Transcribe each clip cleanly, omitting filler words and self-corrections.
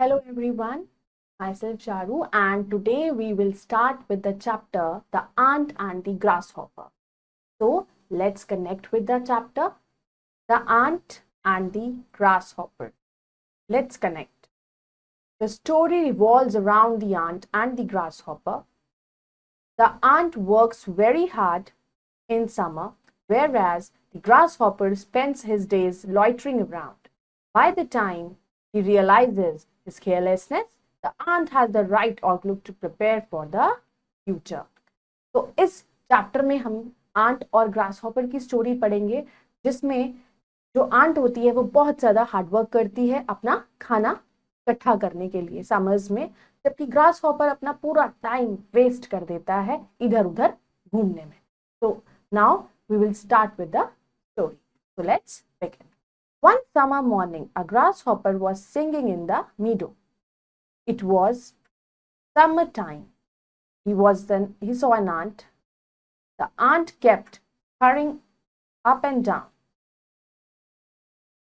Hello everyone, myself Charu, and today we will start with the chapter The Ant and the Grasshopper. So let's connect with the chapter The Ant and the Grasshopper. Let's connect. The story revolves around the ant and the grasshopper. The ant works very hard in summer, whereas the grasshopper spends his days loitering around. By the time he realizes his carelessness, the ant has the right outlook to prepare for the future. तो इस chapter में हम aunt और grasshopper की story पढ़ेंगे, जिसमें जो aunt होती है वो बहुत ज्यादा हार्डवर्क करती है अपना खाना इकट्ठा करने के लिए समर्स में, जबकि ग्रासहॉपर अपना पूरा टाइम वेस्ट कर देता है इधर उधर घूमने में. तो now we will start with the story. So let's begin. One summer morning, a grasshopper was singing in the meadow. It was summertime. He saw an ant. The ant kept hurrying up and down,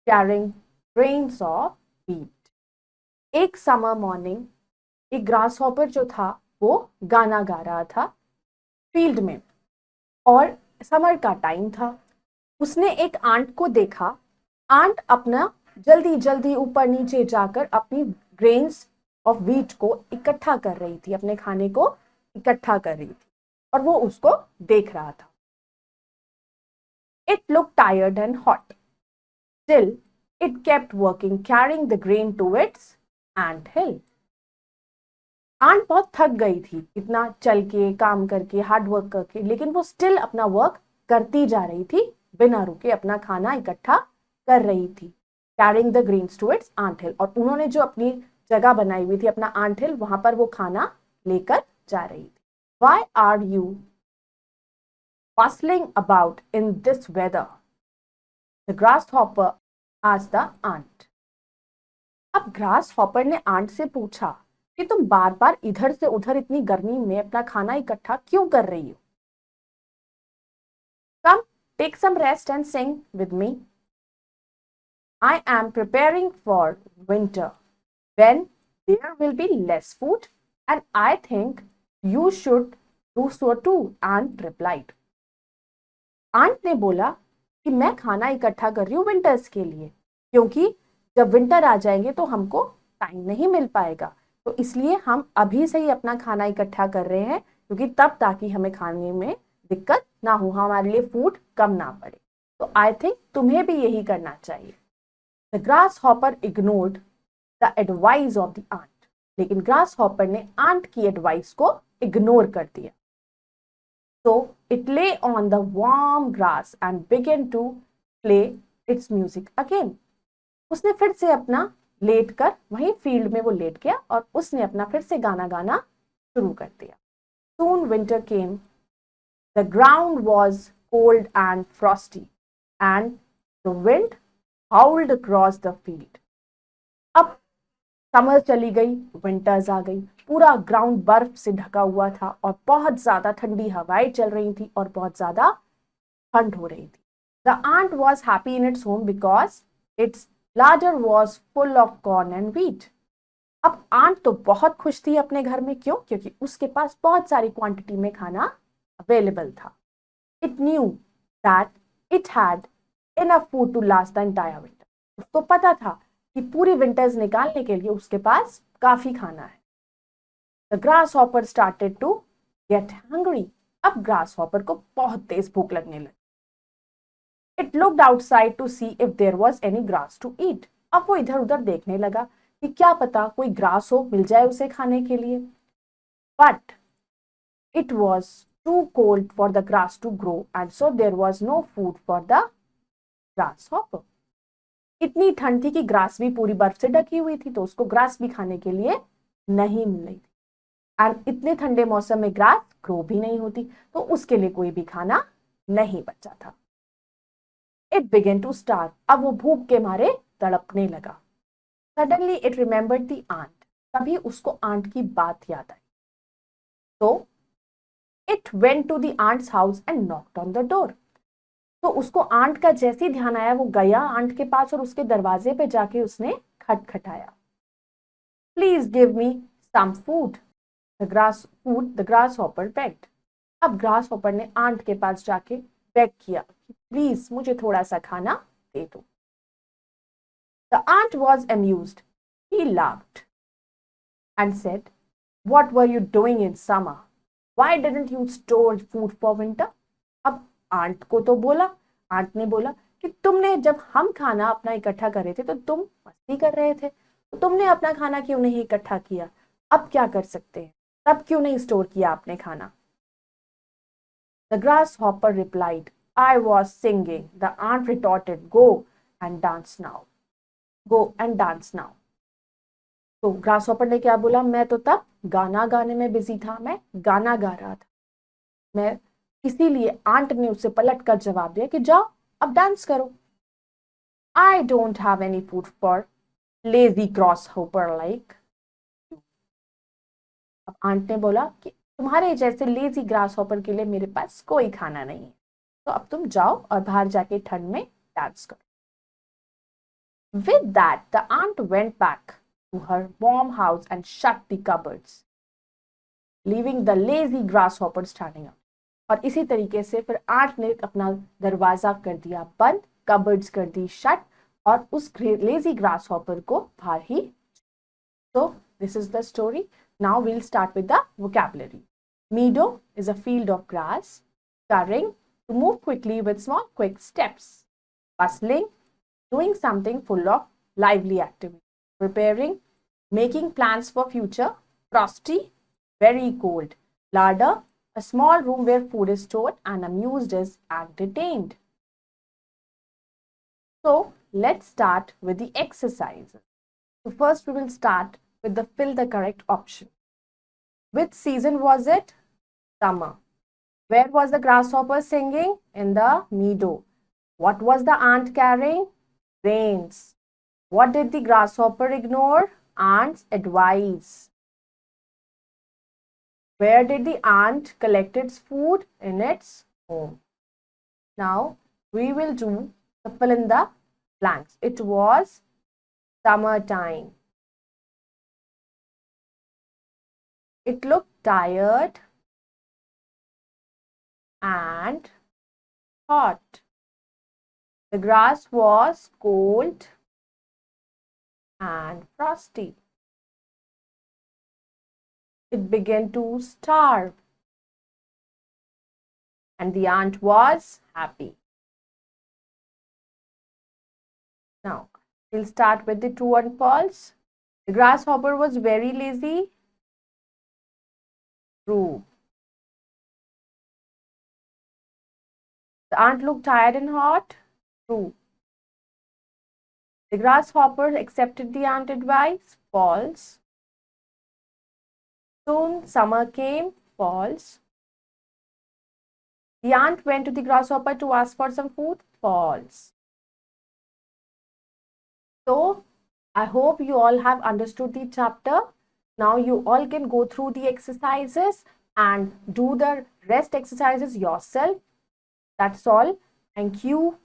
carrying grains of wheat. एक summer morning एक grasshopper जो था वो गाना गा रहा था field में, और समर का टाइम था. उसने एक आंट को देखा. आंट अपना जल्दी जल्दी ऊपर नीचे जाकर अपनी ग्रेन्स ऑफ व्हीट को इकट्ठा कर रही थी, अपने खाने को इकट्ठा कर रही थी, और वो उसको देख रहा था. It look tired and hot, still it kept working, carrying the grain to its ant hill. Ant बहुत थक गई थी इतना चल के, काम करके, हार्ड वर्क करके, लेकिन वो स्टिल अपना वर्क करती जा रही थी, बिना रुके अपना खाना इकट्ठा कर रही थी. Carrying the grains to its ant hill, और उन्होंने जो अपनी जगह बनाई हुई थी अपना आंट हिल, वहां पर वो खाना लेकर जा रही थी. Why are you bustling about in this weather? The grasshopper asked the ant. अब ग्रासहॉपर ने आंट से पूछा कि तुम बार बार इधर से उधर इतनी गर्मी में अपना खाना इकट्ठा क्यों कर रही हो? Come, take some rest and sing with me. I am preparing for winter, when there will be less food, and I think you should do so too, Ant replied. Ant ने बोला कि मैं खाना इकट्ठा कर रही हूँ विंटर्स के लिए, क्योंकि जब विंटर आ जाएंगे तो हमको टाइम नहीं मिल पाएगा, तो इसलिए हम अभी से ही अपना खाना इकट्ठा कर रहे हैं, क्योंकि तब ताकि हमें खाने में दिक्कत ना हो, हमारे लिए फूड कम ना पड़े. तो आई थिंक तुम्हें भी यही करना चाहिए. The grasshopper ignored the advice of the ant. लेकिन ग्रासहॉपर ने आंट की एडवाइस को इग्नोर कर दिया. So it lay on the warm grass and began to play its music again. उसने फिर से अपना लेट कर वहीं फील्ड में वो लेट गया और उसने अपना फिर से गाना गाना शुरू कर दिया. Soon winter came. The ground was cold and frosty, and the wind howled across the field. अब समर चली गई, विंटर्स आ गई, पूरा ग्राउंड बर्फ से ढका हुआ था और बहुत ज्यादा ठंडी हवाएं चल रही थी और बहुत ज्यादा ठंड हो रही थी. The ant was happy in its home because its larder was full of corn and wheat. अब आंट तो बहुत खुश थी अपने घर में. क्यों? क्योंकि उसके पास बहुत सारी क्वांटिटी में खाना अवेलेबल था. It knew that it had enough food to last the entire winter. उसको पता था कि पूरी विंटर्स निकालने के लिए उसके पास काफी खाना है. The grasshopper started to get hungry. अब ग्रासहॉपर को बहुत तेज भूख लगने लगी. It looked outside to see if there was any grass to eat. अब वो इधर उधर देखने लगा कि क्या पता कोई ग्रास हो, मिल जाए उसे खाने के लिए. But it was too cold for the grass to grow, and so there was no food for the grasshopper. इतनी ठंड थी कि ग्रास भी पूरी बर्फ से ढकी हुई थी, तो उसको ग्रास भी खाने के लिए नहीं मिल रही थी. एंड इतने ठंडे मौसम में ग्रास ग्रो भी नहीं होती, तो उसके लिए कोई भी खाना नहीं बचा था. It began to starve. अब वो भूख के मारे तड़पने लगा. Suddenly it remembered the ant. तभी उसको आंट की बात याद आई. तो it went to the ant's house and knocked on the door. तो उसको आंट का जैसे ही ध्यान आया, वो गया आंट के पास और उसके दरवाजे पे जाके उसने खटखटाया. Please give me some food. The grasshopper begged. अब grasshopper ने आंट के पास जाके बेग किया कि प्लीज मुझे थोड़ा सा खाना दे दो. The ant was amused. He laughed and said, "What were you doing in summer? Why didn't you store food for winter?" अब आंट को तो बोला, आंट ने बोला कि तुमने जब हम खाना अपना इकट्ठा कर रहे थे तो तुम मस्ती कर रहे थे, तो तुमने अपना खाना क्यों नहीं इकट्ठा किया? अब क्या कर सकते हैं? तब क्यों नहीं स्टोर किया आपने खाना? The grasshopper replied, "I was singing." The ant retorted, "Go and dance now. Go and dance now." तो ग्रासहॉपर ने क्या बोला? मैं तो तब गाना गाने में बिजी था, मैं गाना गा रहा था. मैं इसीलिए आंट ने उसे पलट कर जवाब दिया कि जाओ अब डांस करो. I don't have any food for lazy grasshopper like. अब आंट ने बोला कि तुम्हारे जैसे लेजी ग्रासहॉपर के लिए मेरे पास कोई खाना नहीं है, तो अब तुम जाओ और बाहर जाके ठंड में डांस करो. With that, the aunt went back to her warm house and shut the cupboards, leaving the lazy grasshopper standing up. और इसी तरीके से फिर आंट ने अपना दरवाजा कर दिया बंद, कबर्ड्स कर दी शट, और उस लेजी ग्रासहॉपर को बाहर ही. So this is the story. Now we'll start with the vocabulary. Meadow is a field of grass. Scurrying, to move quickly with small quick steps. Bustling, doing something full of lively activity. Preparing, making plans for future. Frosty, very cold. Larder, a small room where food is stored, and amused is entertained. So let's start with the exercises. So first we will start with the fill the correct option. Which season was it? Summer. Where was the grasshopper singing? In the meadow. What was the ant carrying? Grains. What did the grasshopper ignore? Ant's advice. Where did the ant collect its food? In its home. Now we will do the fill in the blanks. It was summertime. It looked tired and hot. The grass was cold and frosty. It began to starve, and the ant was happy. Now, we'll start with the true and false. The grasshopper was very lazy. True. The ant looked tired and hot. True. The grasshopper accepted the ant advice. False. Soon summer came. False. The ant went to the grasshopper to ask for some food. False. So, I hope you all have understood the chapter. Now you all can go through the exercises and do the rest exercises yourself. That's all. Thank you.